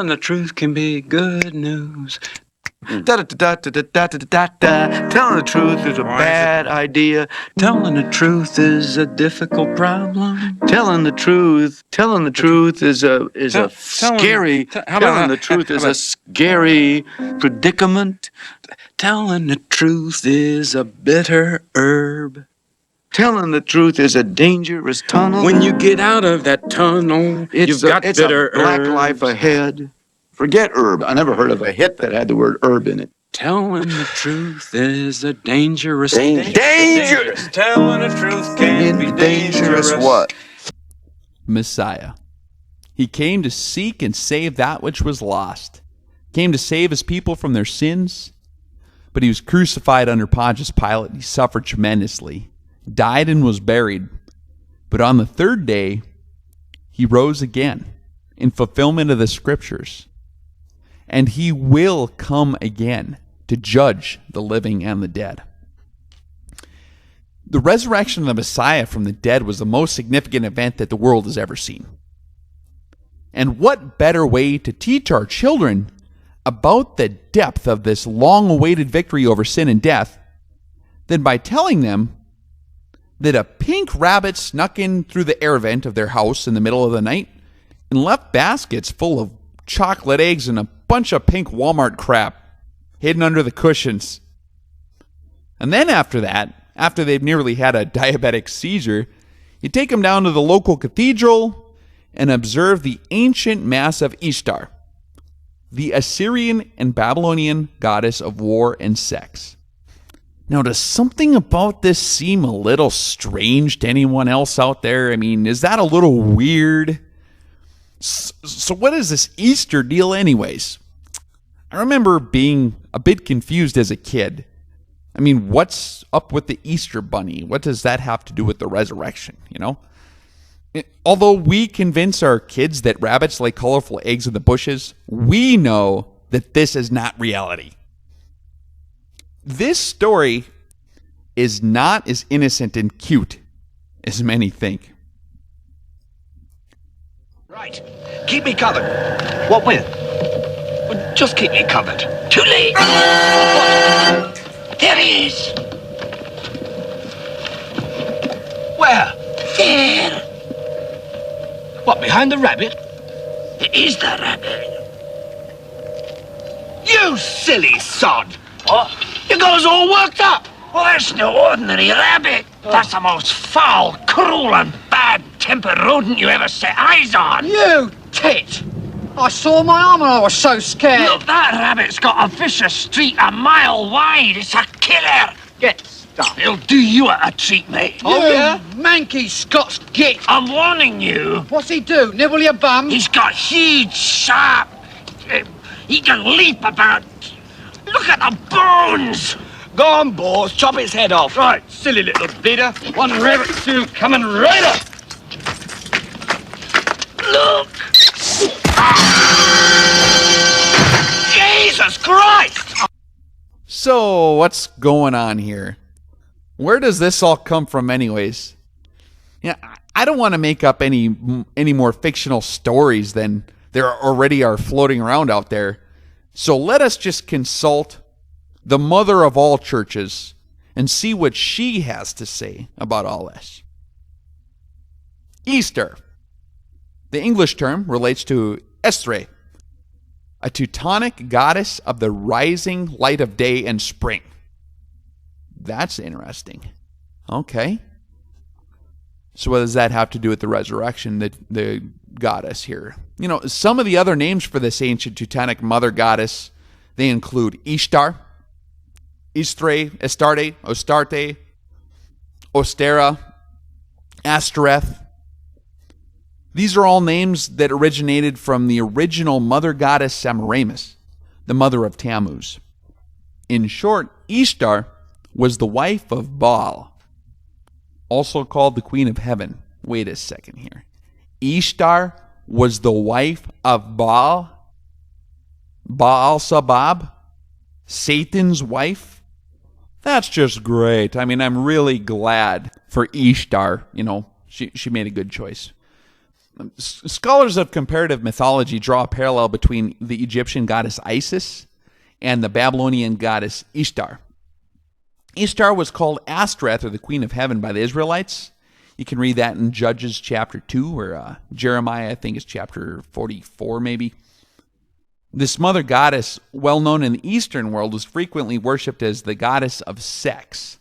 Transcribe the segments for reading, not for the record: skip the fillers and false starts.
Telling the truth can be good news. Da, da, da, da, da, da, da, da, da. Telling the truth is a bad idea. Telling the truth is a difficult problem. Telling the truth is a scary. Telling the truth is a scary predicament. Telling the truth is a bitter herb. Telling the truth is a dangerous tunnel. When you get out of that tunnel, you've got bitter herbs. It's a black life ahead. Forget herb. I never heard of a hit that had the word herb in it. Telling the truth is a dangerous thing. Dangerous! Telling the truth can be dangerous. What? Messiah. He came to seek and save that which was lost. Came to save his people from their sins. But he was crucified under Pontius Pilate. He suffered tremendously. Died and was buried. But on the third day, he rose again in fulfillment of the scriptures. And he will come again to judge the living and the dead. The resurrection of the Messiah from the dead was the most significant event that the world has ever seen. And what better way to teach our children about the depth of this long-awaited victory over sin and death than by telling them that a pink rabbit snuck in through the air vent of their house in the middle of the night and left baskets full of chocolate eggs and a bunch of pink Walmart crap hidden under the cushions. And then after that, after they've nearly had a diabetic seizure, you take them down to the local cathedral and observe the ancient mass of Easter, the Assyrian and Babylonian goddess of war and sex. Now, does something about this seem a little strange to anyone else out there? I mean, is that a little weird? So what is this Easter deal anyways? I remember being a bit confused as a kid. I mean, what's up with the Easter bunny? What does that have to do with the resurrection, you know? Although we convince our kids that rabbits lay colorful eggs in the bushes, we know that this is not reality. This story is not as innocent and cute as many think. Right. Keep me covered. What with? Well, just keep me covered. Too late. What? There he is. Where? There. What, behind the rabbit? It is the rabbit. You silly sod. What? You got us all worked up. Well, that's no ordinary rabbit. That's the most foul, cruel, and bad-tempered rodent you ever set eyes on. You tit! I saw my arm and I was so scared. Look, that rabbit's got a vicious streak a mile wide. It's a killer. Get stuffed. He'll do you a treat, mate. Oh, yeah? Manky Scots git. I'm warning you. What's he do? Nibble your bum? He's got huge, sharp... he can leap about... Look at the bones! Go on, boys, chop his head off. Right, silly little bidder. One rabbit soon coming right up. Look! Jesus Christ! So, what's going on here? Where does this all come from anyways? Yeah, I don't want to make up any more fictional stories than there already are floating around out there. So let us just consult the mother of all churches and see what she has to say about all this. Easter. The English term relates to Estre, a Teutonic goddess of the rising light of day and spring. That's interesting. Okay. So what does that have to do with the resurrection, the goddess here? You know, some of the other names for this ancient Teutonic mother goddess, they include Ishtar, Istre, Astarte, Ostarte, Ostera, Astereth. These are all names that originated from the original mother goddess Semiramis, the mother of Tammuz. In short, Ishtar was the wife of Baal, also called the Queen of Heaven. Wait a second here. Ishtar was the wife of Baal? Baal-Sabab? Satan's wife? That's just great. I mean, I'm really glad for Ishtar. You know, she made a good choice. Scholars of comparative mythology draw a parallel between the Egyptian goddess Isis and the Babylonian goddess Ishtar. Ishtar was called Astrath, or the Queen of Heaven, by the Israelites. You can read that in Judges chapter 2, or Jeremiah, I think it's chapter 44 maybe. This mother goddess, well known in the Eastern world, was frequently worshipped as the goddess of sex.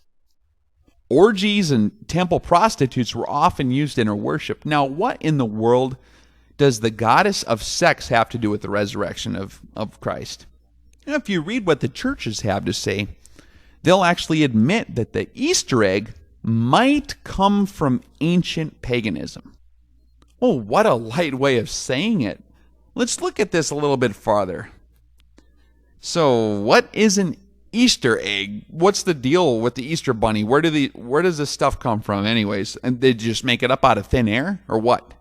Orgies and temple prostitutes were often used in her worship. Now, what in the world does the goddess of sex have to do with the resurrection of Christ? And if you read what the churches have to say, they'll actually admit that the Easter egg might come from ancient paganism. Oh, what a light way of saying it. Let's look at this a little bit farther. So, what is an Easter egg? What's the deal with the Easter bunny? Where does this stuff come from anyways? And they just make it up out of thin air, or what?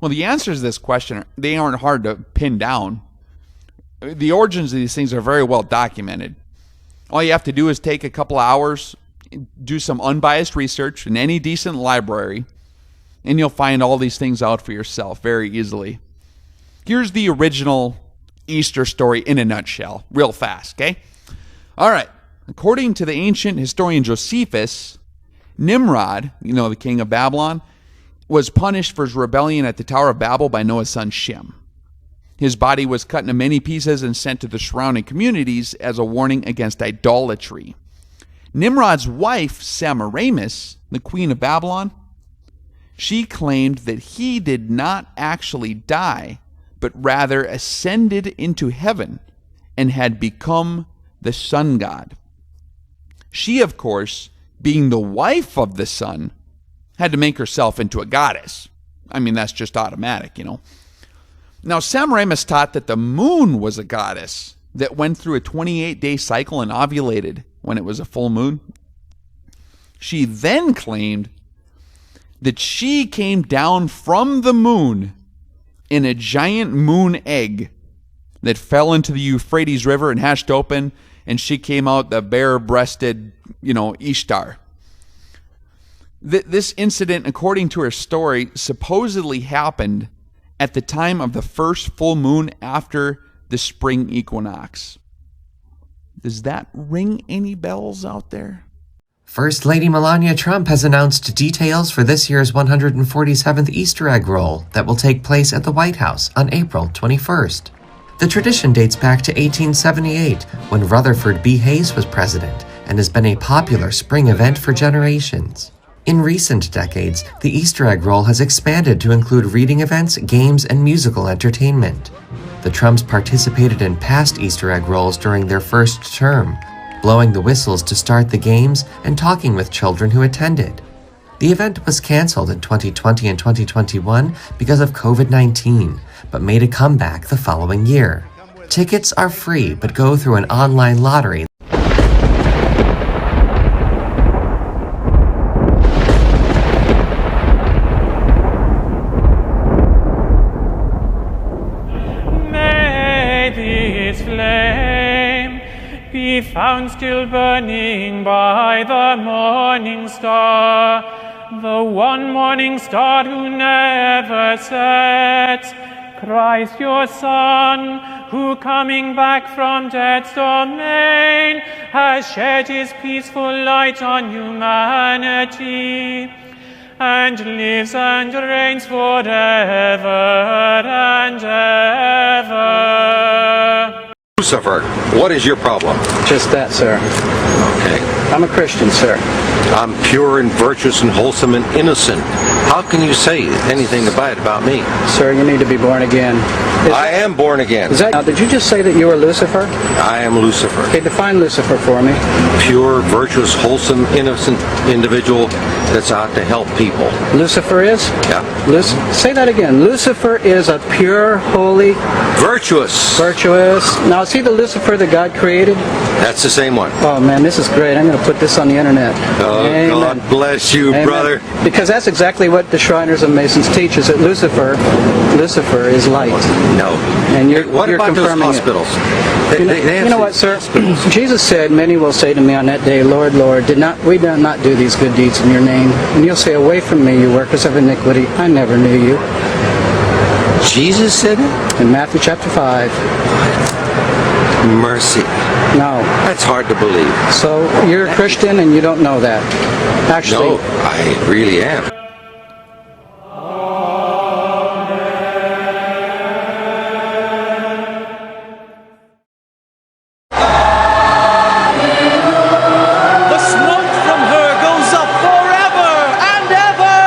Well, the answers to this question, they aren't hard to pin down. The origins of these things are very well documented. All you have to do is take a couple hours, do some unbiased research in any decent library, and you'll find all these things out for yourself very easily. Here's the original Easter story in a nutshell, real fast, okay? All right. According to the ancient historian Josephus, Nimrod, the king of Babylon, was punished for his rebellion at the Tower of Babel by Noah's son Shem. His body was cut into many pieces and sent to the surrounding communities as a warning against idolatry. Nimrod's wife, Semiramis, the queen of Babylon, she claimed that he did not actually die, but rather ascended into heaven and had become the sun god. She, of course, being the wife of the sun, had to make herself into a goddess. I mean, that's just automatic, Now, Semiramis taught that the moon was a goddess that went through a 28-day cycle and ovulated when it was a full moon. She then claimed that she came down from the moon in a giant moon egg that fell into the Euphrates River and hatched open, and she came out the bare-breasted, Ishtar. This incident, according to her story, supposedly happened at the time of the first full moon after the spring equinox. Does that ring any bells out there? First Lady Melania Trump has announced details for this year's 147th Easter egg roll that will take place at the White House on April 21st. The tradition dates back to 1878, when Rutherford B. Hayes was president, and has been a popular spring event for generations. In recent decades, the Easter egg roll has expanded to include reading events, games, and musical entertainment. The Trumps participated in past Easter egg rolls during their first term, blowing the whistles to start the games and talking with children who attended. The event was canceled in 2020 and 2021 because of COVID-19, but made a comeback the following year. Tickets are free, but go through an online lottery. May this flame be found still burning by the morning star, the one morning star who never sets, Christ your Son, who coming back from death's domain has shed his peaceful light on humanity, and lives and reigns forever and ever. Lucifer, what is your problem? Just that, sir. Okay. I'm a Christian, sir. I'm pure and virtuous and wholesome and innocent. How can you say anything bad about me? Sir, you need to be born again. I am born again. Now, did you just say that you were Lucifer? I am Lucifer. Okay, define Lucifer for me. Pure, virtuous, wholesome, innocent individual that's out to help people. Lucifer is? Yeah. Say that again. Lucifer is a pure, holy... Virtuous. Virtuous. Now, is he the Lucifer that God created? That's the same one. Oh, man, this is great. I'm going to put this on the internet. Oh, Amen. God bless you, Amen. brother. Because that's exactly what the Shriners and Masons teach, is that Lucifer is light. No. And what you're about those confirming hospitals? You know what, sir? Jesus said, "Many will say to me on that day, Lord, Lord, did we not do these good deeds in your name? And you'll say, away from me, you workers of iniquity, I never knew you." Jesus said it? In Matthew chapter 5. Mercy. No. That's hard to believe. So you're a Christian and you don't know that. Actually, No, I really am. The smoke from her goes up forever and ever!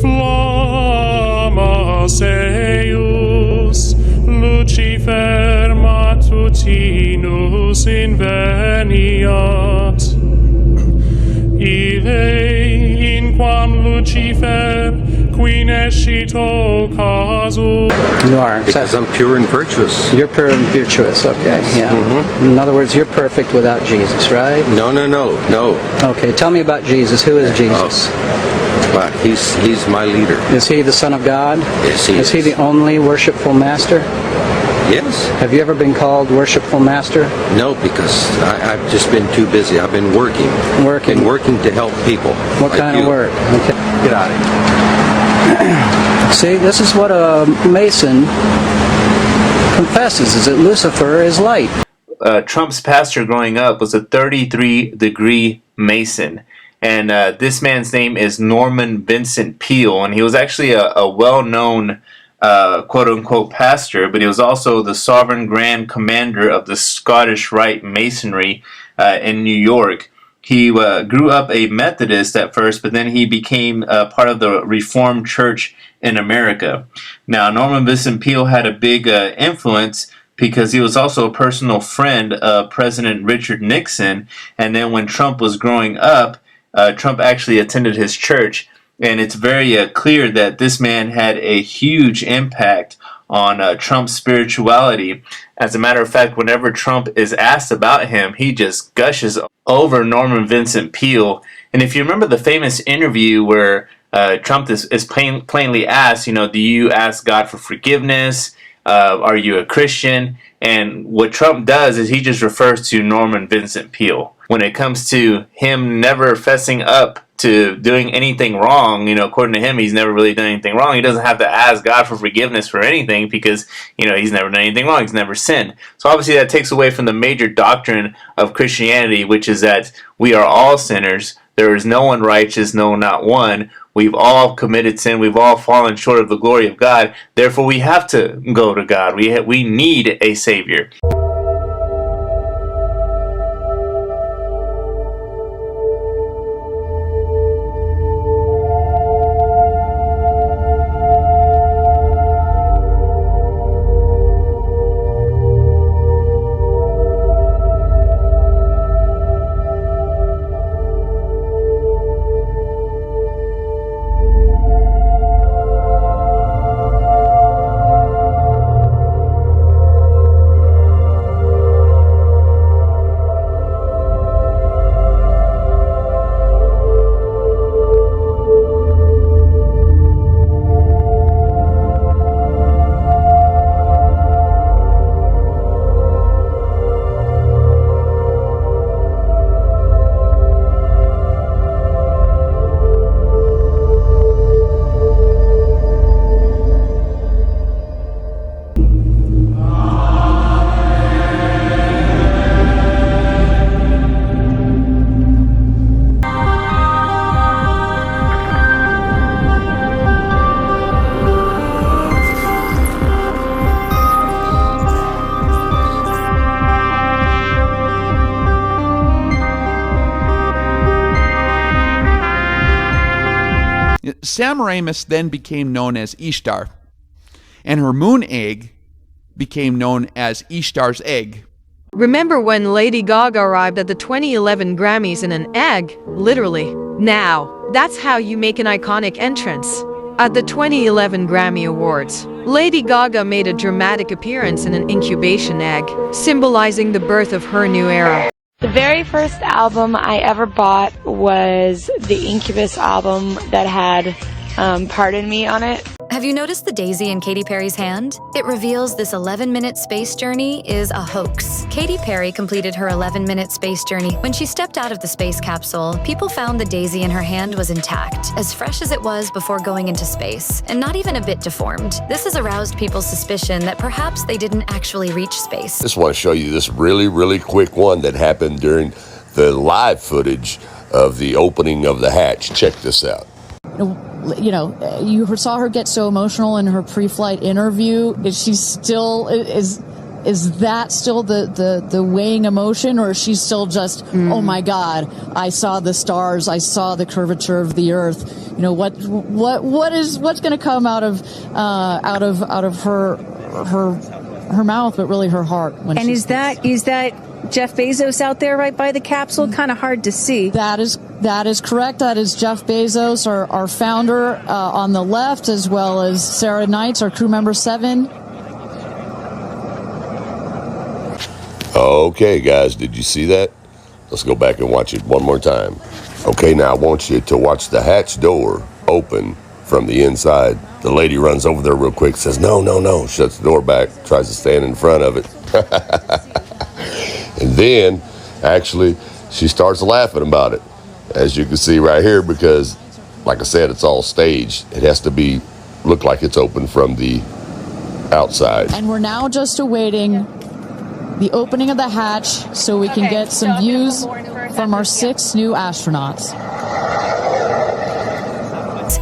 Flammas eius, Lucifer matutínus invéniat. Ille, inquam Lucifer, qui nescit occásum. you are. Because I'm pure and virtuous. You're pure and virtuous, okay, yeah. In other words, you're perfect without Jesus, right? No. Okay, tell me about Jesus. Who is Jesus? But he's my leader. Is he the Son of God? Yes, he Is he the only worshipful master? Yes. Have you ever been called worshipful master? No, because I've just been too busy. I've been working. Working. Working to help people. What like kind you. of work? Okay. Get out of here. See, this is what a Mason confesses, is that Lucifer is light. Trump's pastor growing up was a 33-degree Mason. And this man's name is Norman Vincent Peale. And he was actually a well-known quote-unquote pastor, but he was also the sovereign grand commander of the Scottish Rite Masonry in New York. He grew up a Methodist at first, but then he became part of the Reformed Church in America. Now, Norman Vincent Peale had a big influence because he was also a personal friend of President Richard Nixon. And then when Trump was growing up, Trump actually attended his church. And it's very clear that this man had a huge impact on Trump's spirituality. As a matter of fact, whenever Trump is asked about him, he just gushes over Norman Vincent Peale. And if you remember the famous interview where Trump is plainly asked, do you ask God for forgiveness? Are you a Christian? And what Trump does is he just refers to Norman Vincent Peale. When it comes to him never fessing up to doing anything wrong, according to him, he's never really done anything wrong. He doesn't have to ask God for forgiveness for anything because, he's never done anything wrong. He's never sinned. So obviously that takes away from the major doctrine of Christianity, which is that we are all sinners. There is no one righteous, no, not one. We've all committed sin. We've all fallen short of the glory of God. Therefore, we have to go to God. We need a Savior. Semiramis then became known as Ishtar, and her moon egg became known as Ishtar's egg. Remember when Lady Gaga arrived at the 2011 Grammys in an egg? Literally. Now, that's how you make an iconic entrance. At the 2011 Grammy Awards, Lady Gaga made a dramatic appearance in an incubation egg, symbolizing the birth of her new era. The very first album I ever bought was the Incubus album that had Pardon Me on it. Have you noticed the daisy in Katy Perry's hand? It reveals this 11-minute space journey is a hoax. Katy Perry completed her 11-minute space journey. When she stepped out of the space capsule, people found the daisy in her hand was intact, as fresh as it was before going into space, and not even a bit deformed. This has aroused people's suspicion that perhaps they didn't actually reach space. Just want to show you this really quick one that happened during the live footage of the opening of the hatch. Check this out. You know, you saw her get so emotional in her pre-flight interview. Is she still is that still the weighing emotion, or is she still just oh my God, I saw the stars, I saw the curvature of the earth? You know, what's going to come out of her mouth, but really her heart? And is that Jeff Bezos out there right by the capsule? Kind of hard to see. That is correct. That is Jeff Bezos, our founder, on the left, as well as Sarah Knights, our crew member 7. Okay, guys, did you see that? Let's go back and watch it one more time. Okay, now I want you to watch the hatch door open from the inside. The lady runs over there real quick, says, no, shuts the door back, tries to stand in front of it. And then, actually, she starts laughing about it, as you can see right here, because, like I said, it's all staged. It has to look like it's open from the outside. And we're now just awaiting the opening of the hatch so we can get some views from our 6 new astronauts.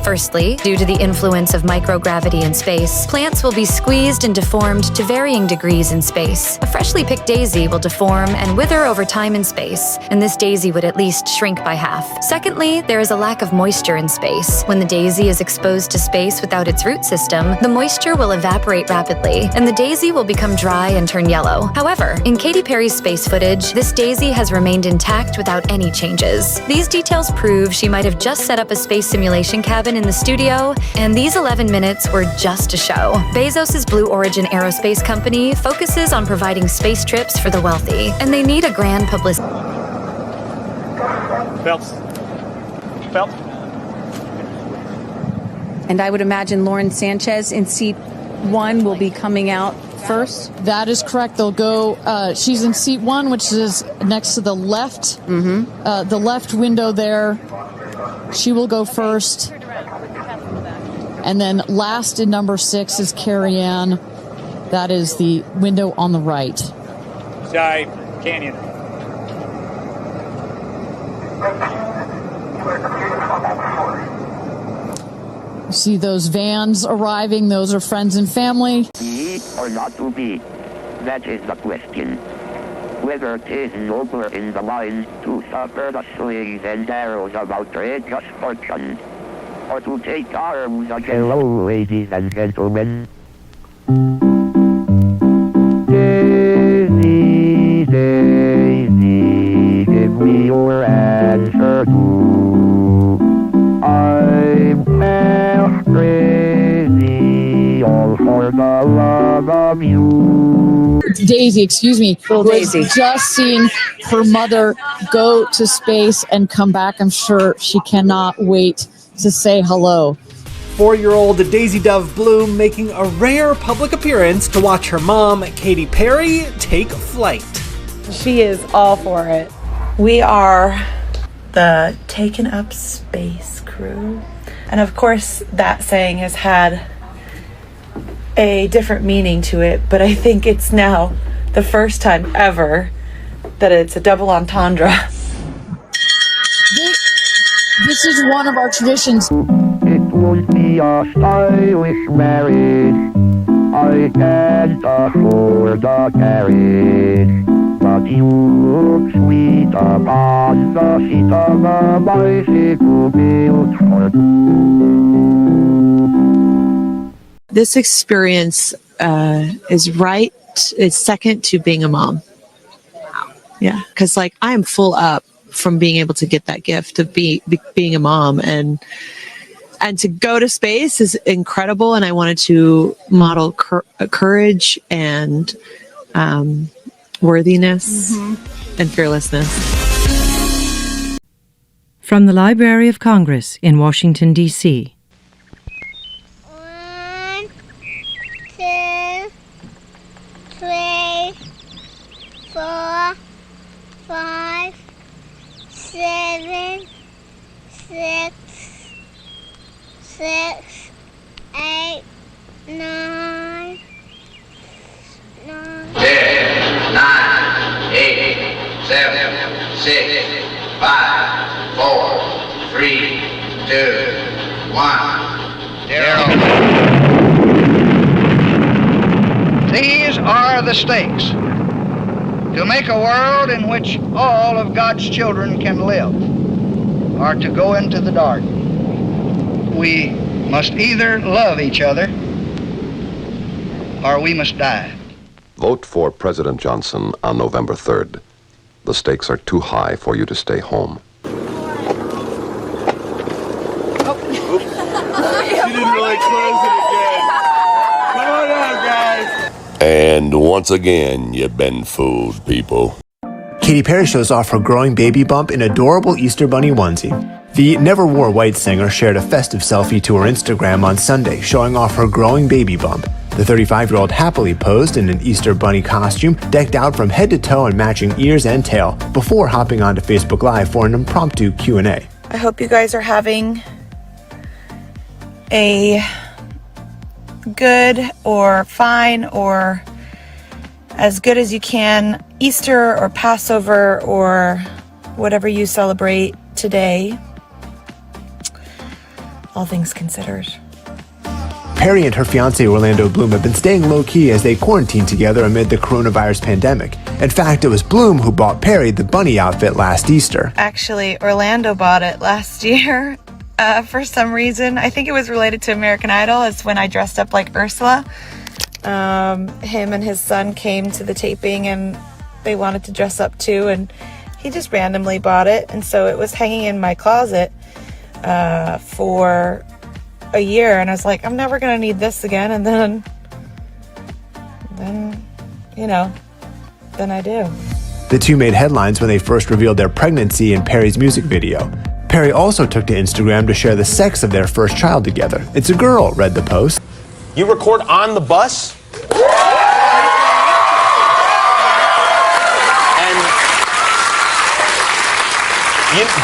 Firstly, due to the influence of microgravity in space, plants will be squeezed and deformed to varying degrees in space. A freshly picked daisy will deform and wither over time in space, and this daisy would at least shrink by half. Secondly, there is a lack of moisture in space. When the daisy is exposed to space without its root system, the moisture will evaporate rapidly, and the daisy will become dry and turn yellow. However, in Katy Perry's space footage, this daisy has remained intact without any changes. These details prove she might have just set up a space simulation cabin in the studio, and these 11 minutes were just a show. Bezos' Blue Origin aerospace company focuses on providing space trips for the wealthy, and they need a grand publicity. Phelps. And I would imagine Lauren Sanchez in seat 1 will be coming out first. That is correct. They'll go. She's in seat 1, which is next to the left. The left window there. She will go first. And then last in number 6 is Carrie Ann. That is the window on the right. Side Canyon. You see those vans arriving. Those are friends and family. Be or not to be? That is the question. Whether 'tis nobler in the mind to suffer the slings and arrows of outrageous fortune, or to take arms against... Hello, ladies and gentlemen. Daisy, Daisy, give me your answer too. I'm half crazy, all for the love of you. Daisy, excuse me, was just seeing her mother go to space and come back. I'm sure she cannot wait to say hello. 4-year-old Daisy Dove Bloom making a rare public appearance to watch her mom, Katy Perry, take flight. She is all for it. We are the Taken Up Space crew. And of course, that saying has had a different meaning to it, but I think it's now the first time ever that it's a double entendre. This is one of our traditions. It won't be a stylish marriage. I can't afford a carriage. But you look sweet upon the seat of a bicycle built for two. This experience is second to being a mom. Yeah, because I am full up from being able to get that gift of being a mom, and to go to space is incredible. And I wanted to model courage and worthiness and fearlessness. From the Library of Congress in Washington, D.C. 5, 7, 6, 8, 9, 10, 9, 8, 7, 6, 5, 4, 3, 2, 1, 0. These are the stakes. To make a world in which all of God's children can live, or to go into the dark. We must either love each other, or we must die. Vote for President Johnson on November 3rd. The stakes are too high for you to stay home. She didn't really close it again. Come on out, guys. And once again, you've been fooled, people. Katy Perry shows off her growing baby bump in adorable Easter bunny onesie. The Never Wore White singer shared a festive selfie to her Instagram on Sunday, showing off her growing baby bump. The 35-year-old happily posed in an Easter bunny costume, decked out from head to toe in matching ears and tail, before hopping onto Facebook Live for an impromptu Q&A. I hope you guys are having a good or fine or as good as you can Easter or Passover or whatever you celebrate today, all things considered. Perry and her fiancé Orlando Bloom have been staying low-key as they quarantine together amid the coronavirus pandemic. In fact, it was Bloom who bought Perry the bunny outfit last Easter. Actually, Orlando bought it last year for some reason. I think it was related to American Idol. It's when I dressed up like Ursula. Him and his son came to the taping and they wanted to dress up too, and he just randomly bought it, and so it was hanging in my closet for a year, and I was like, I'm never gonna need this again, and then you know, then I do. The two made headlines when they first revealed their pregnancy in Perry's music video. Perry also took to Instagram to share the sex of their first child together. It's a girl, read the post. You record on the bus?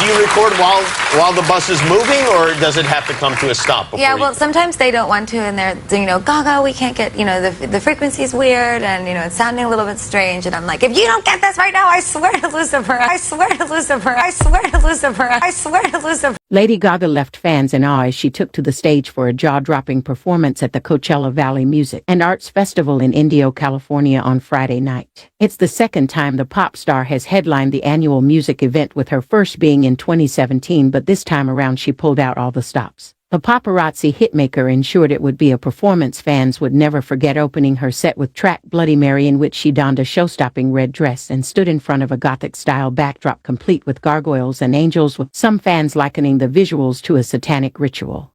Do you record while the bus is moving, or does it have to come to a stop? Yeah, well, sometimes they don't want to, and they're, you know, Gaga, we can't get, you know, the frequency's weird, and, you know, it's sounding a little bit strange, and I'm like, if you don't get this right now, I swear to Lucifer, I swear to Lucifer, I swear to Lucifer, I swear to Lucifer. Lady Gaga left fans in awe as she took to the stage for a jaw-dropping performance at the Coachella Valley Music and Arts Festival in Indio, California on Friday night. It's the second time the pop star has headlined the annual music event, with her first being in 2017, but this time around she pulled out all the stops. The paparazzi hitmaker ensured it would be a performance fans would never forget, opening her set with track Bloody Mary, in which she donned a show-stopping red dress and stood in front of a Gothic-style backdrop complete with gargoyles and angels, with some fans likening the visuals to a satanic ritual.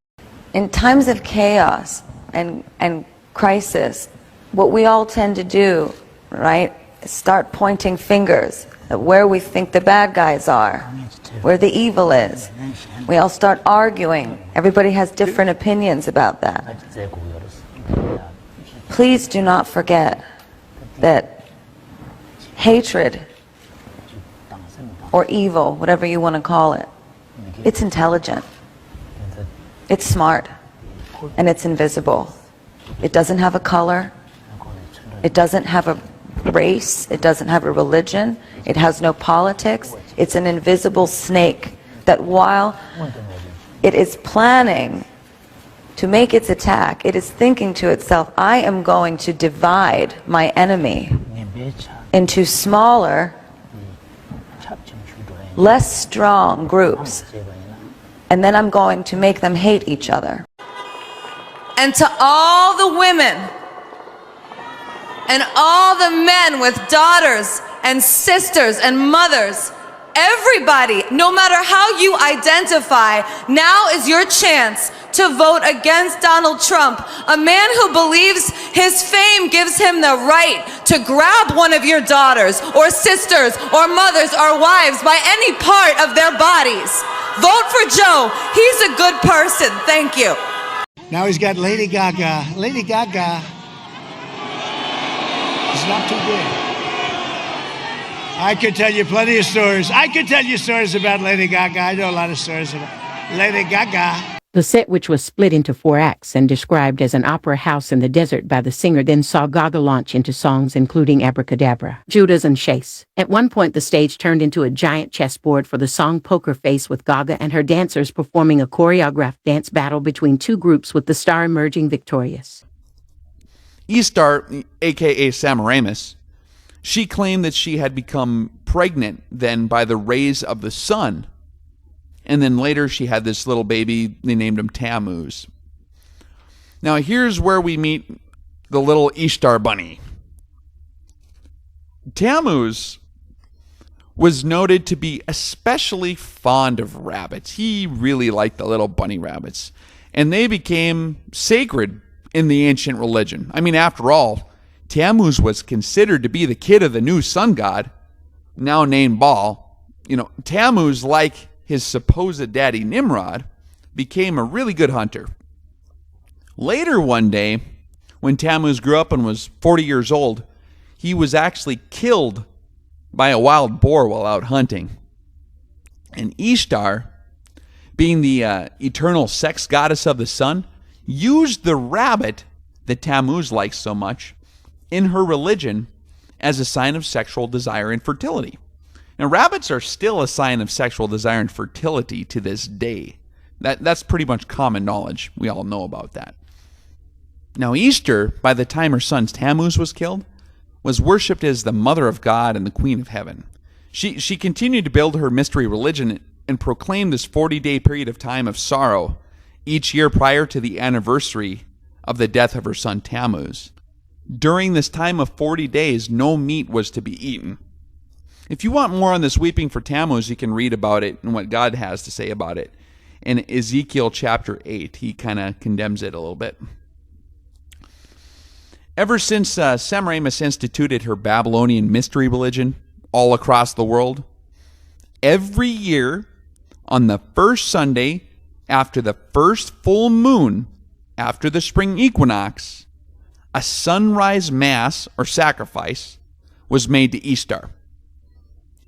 In times of chaos and crisis, what we all tend to do, right, is start pointing fingers at where we think the bad guys are, where the evil is. We all start arguing. Everybody has different opinions about that. Please do not forget that hatred or evil, whatever you want to call it, it's intelligent, it's smart, and it's invisible. It doesn't have a color, it doesn't have a race, it doesn't have a religion, it has no politics. It's an invisible snake that, while it is planning to make its attack, it is thinking to itself, I am going to divide my enemy into smaller, less strong groups, and then I'm going to make them hate each other. And to all the women and all the men with daughters and sisters and mothers, everybody, no matter how you identify, now is your chance to vote against Donald Trump, a man who believes his fame gives him the right to grab one of your daughters or sisters or mothers or wives by any part of their bodies. Vote for Joe. He's a good person. Thank you. Now he's got Lady Gaga. Lady Gaga is not too big. I could tell you plenty of stories. I could tell you stories about Lady Gaga. I know a lot of stories about Lady Gaga. The set, which was split into 4 acts and described as an opera house in the desert by the singer, then saw Gaga launch into songs including Abracadabra, Judas, and Chase. At one point, the stage turned into a giant chessboard for the song Poker Face, with Gaga and her dancers performing a choreographed dance battle between 2 groups, with the star emerging victorious. Easter, a.k.a. Semiramis, she claimed that she had become pregnant then by the rays of the sun. And then later she had this little baby, they named him Tammuz. Now here's where we meet the little Ishtar bunny. Tammuz was noted to be especially fond of rabbits. He really liked the little bunny rabbits. And they became sacred in the ancient religion. I mean, after all, Tammuz was considered to be the kid of the new sun god, now named Baal. You know, Tammuz, like his supposed daddy Nimrod, became a really good hunter. Later one day, when Tammuz grew up and was 40 years old, he was actually killed by a wild boar while out hunting. And Ishtar, being the eternal sex goddess of the sun, used the rabbit that Tammuz likes so much in her religion as a sign of sexual desire and fertility. Now, rabbits are still a sign of sexual desire and fertility to this day. That's pretty much common knowledge. We all know about that. Now, Easter, by the time her son Tammuz was killed, was worshipped as the mother of God and the queen of heaven. She continued to build her mystery religion and proclaimed this 40-day period of time of sorrow each year prior to the anniversary of the death of her son Tammuz. During this time of 40 days, no meat was to be eaten. If you want more on this weeping for Tammuz, you can read about it and what God has to say about it. In Ezekiel chapter 8, he kind of condemns it a little bit. Ever since Semiramis instituted her Babylonian mystery religion all across the world, every year on the first Sunday after the first full moon after the spring equinox, a sunrise mass or sacrifice was made to Ishtar,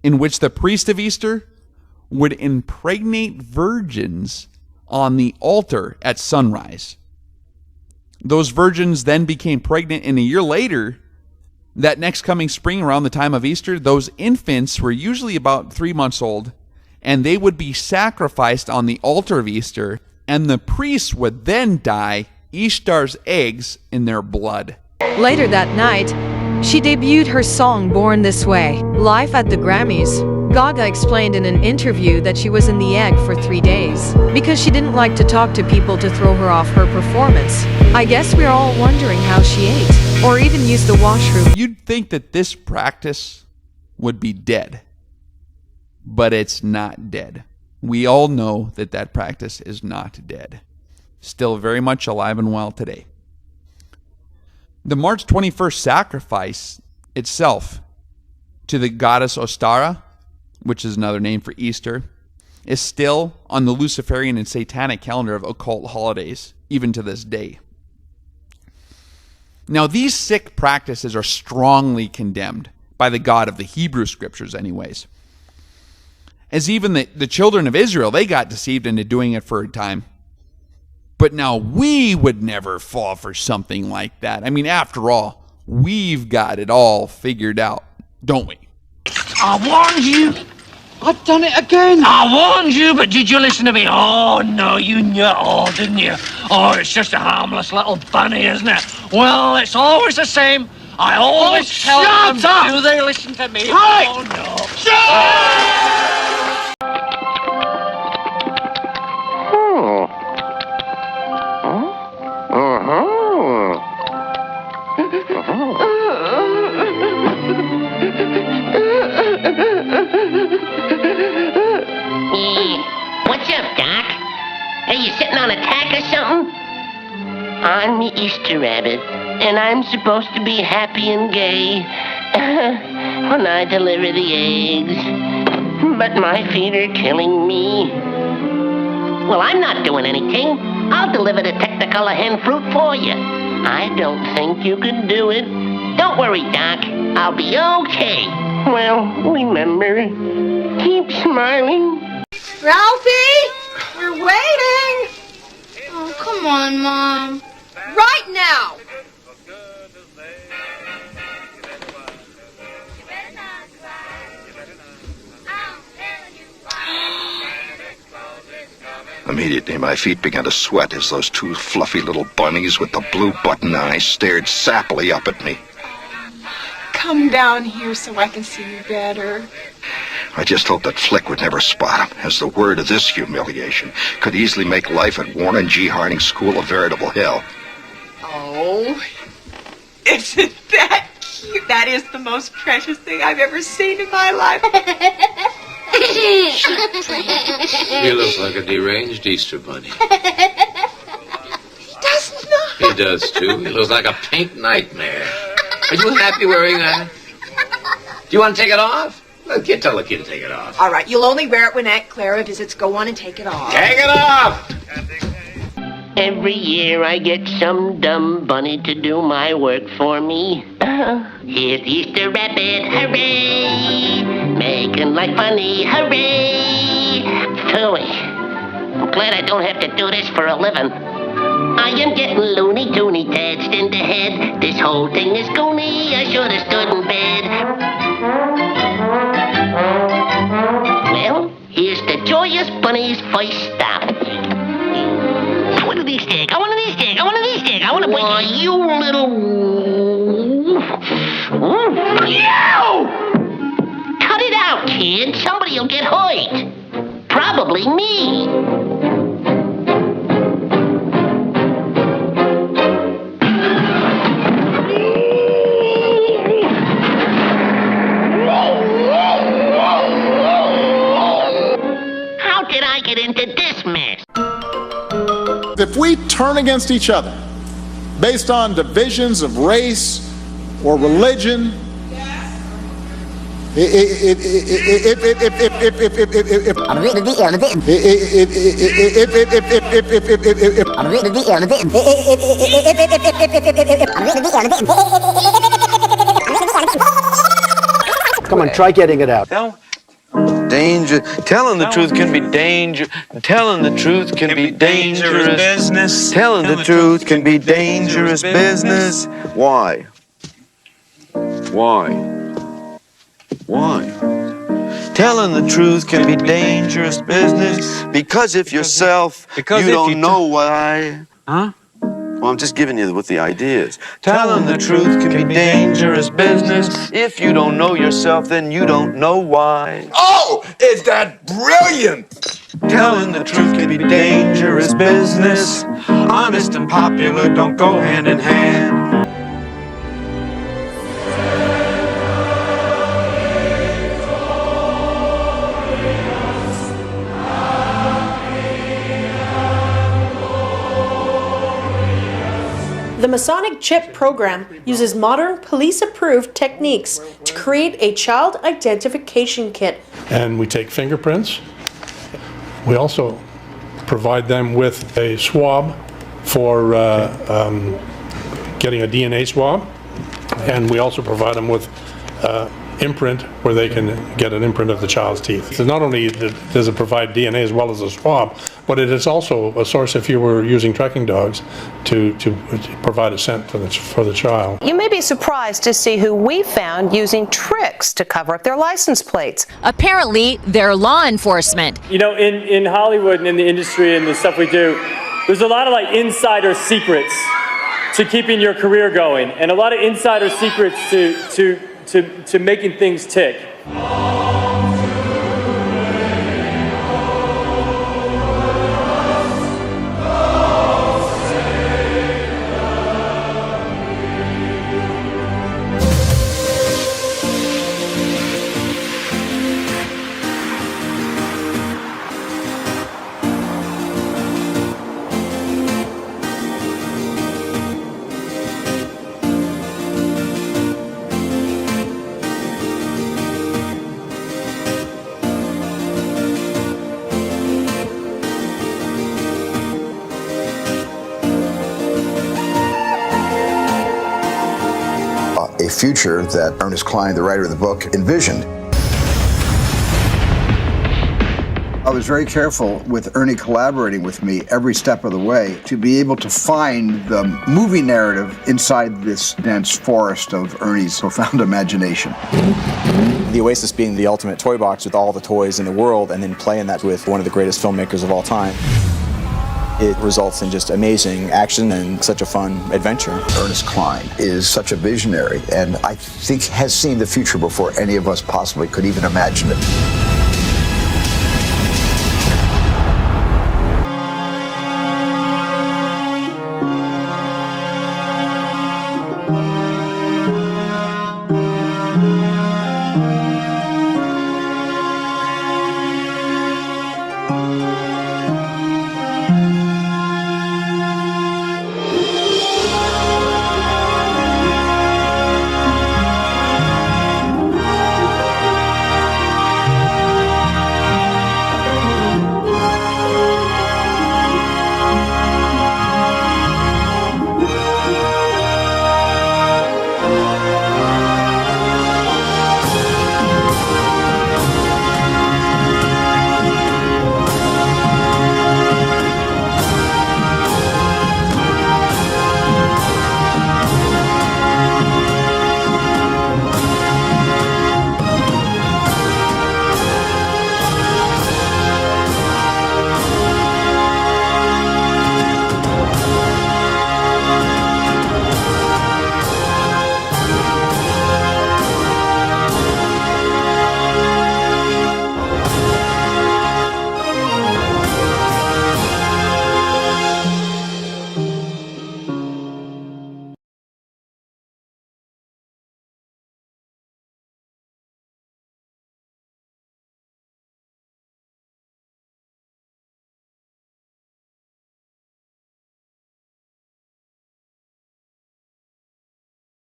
in which the priest of Easter would impregnate virgins on the altar at sunrise. Those virgins then became pregnant, and a year later, that next coming spring around the time of Easter, those infants were usually about 3 months old, and they would be sacrificed on the altar of Easter, and the priests would then dye Ishtar's eggs in their blood. Later that night, she debuted her song Born This Way, live at the Grammys. Gaga explained in an interview that she was in the egg for 3 days because she didn't like to talk to people to throw her off her performance. I guess we're all wondering how she ate, or even used the washroom. You'd think that this practice would be dead, but it's not dead. We all know that that practice is not dead. Still very much alive and well today. The March 21st sacrifice itself to the goddess Ostara, which is another name for Easter, is still on the Luciferian and Satanic calendar of occult holidays, even to this day. Now, these sick practices are strongly condemned by the God of the Hebrew Scriptures anyways. As even the children of Israel, they got deceived into doing it for a time. But now we would never fall for something like that. I mean, after all, we've got it all figured out, don't we? I warned you. I've done it again. I warned you, but did you listen to me? Oh, no, you knew it all, didn't you? Oh, it's just a harmless little bunny, isn't it? Well, it's always the same. I always tell them. Shut up! Do they listen to me? Right. Oh, no. Shut up! What's up, Doc? Are you sitting on a tack or something? I'm the Easter Rabbit, and I'm supposed to be happy and gay when I deliver the eggs. But my feet are killing me. Well, I'm not doing anything. I'll deliver the Technicolor hen fruit for you. I don't think you can do it. Don't worry, Doc. I'll be okay. Well, remember, keep smiling. Ralphie, we're waiting. Oh, come on, Mom. Right now. Immediately, my feet began to sweat as those two fluffy little bunnies with the blue button eyes stared sappily up at me. Come down here so I can see you better. I just hoped that Flick would never spot him, as the word of this humiliation could easily make life at Warren G. Harding School a veritable hell. Oh, isn't that cute? That is the most precious thing I've ever seen in my life. He looks like a deranged Easter bunny. He does not. He does, too. He looks like a pink nightmare. Are you happy wearing that? Do you want to take it off? Tell the kid to take it off. All right, you'll only wear it when Aunt Clara visits. Go on and take it off. Take it off! Every year I get some dumb bunny to do my work for me. Here's Easter Rabbit, hooray! Making like funny, hooray! Phooey. I'm glad I don't have to do this for a living. I am getting loony toony tatched in the head. This whole thing is goony. I should have stood in bed. Well, here's the joyous bunny's first stop. I want of these stick. I want of these stick. I want of these stick. I want to break. Why, you little. You! Cut it out, kid. Somebody will get hurt. Probably me. How did I get into this mess? If we turn against each other based on divisions of race or religion, Come on, try getting it out. Danger. Telling the truth can be danger. Telling the truth can be dangerous business. Telling the truth can be dangerous business. Why? Why? Why? Telling the truth can be dangerous business because if yourself, you don't know why. Huh? Well, I'm just giving you what the idea is. Telling the truth can be dangerous business. If you don't know yourself, then you don't know why. Oh, is that brilliant? Telling the truth can be dangerous business. Honest and popular don't go hand in hand. The Masonic Chip program uses modern police-approved techniques to create a child identification kit. And we take fingerprints. We also provide them with a swab for getting a DNA swab. And we also provide them with imprint where they can get an imprint of the child's teeth. So not only does it provide DNA as well as a swab, but it is also a source if you were using tracking dogs to provide a scent for the child. You may be surprised to see who we found using tricks to cover up their license plates. Apparently, they're law enforcement. You know, in Hollywood and in the industry and the stuff we do, there's a lot of like insider secrets to keeping your career going, and a lot of insider secrets to making things tick. a future that Ernest Cline, the writer of the book, envisioned. I was very careful with Ernie collaborating with me every step of the way to be able to find the movie narrative inside this dense forest of Ernie's profound imagination. The Oasis being the ultimate toy box with all the toys in the world, and then playing that with one of the greatest filmmakers of all time. It results in just amazing action and such a fun adventure. Ernest Cline is such a visionary, and I think has seen the future before any of us possibly could even imagine it.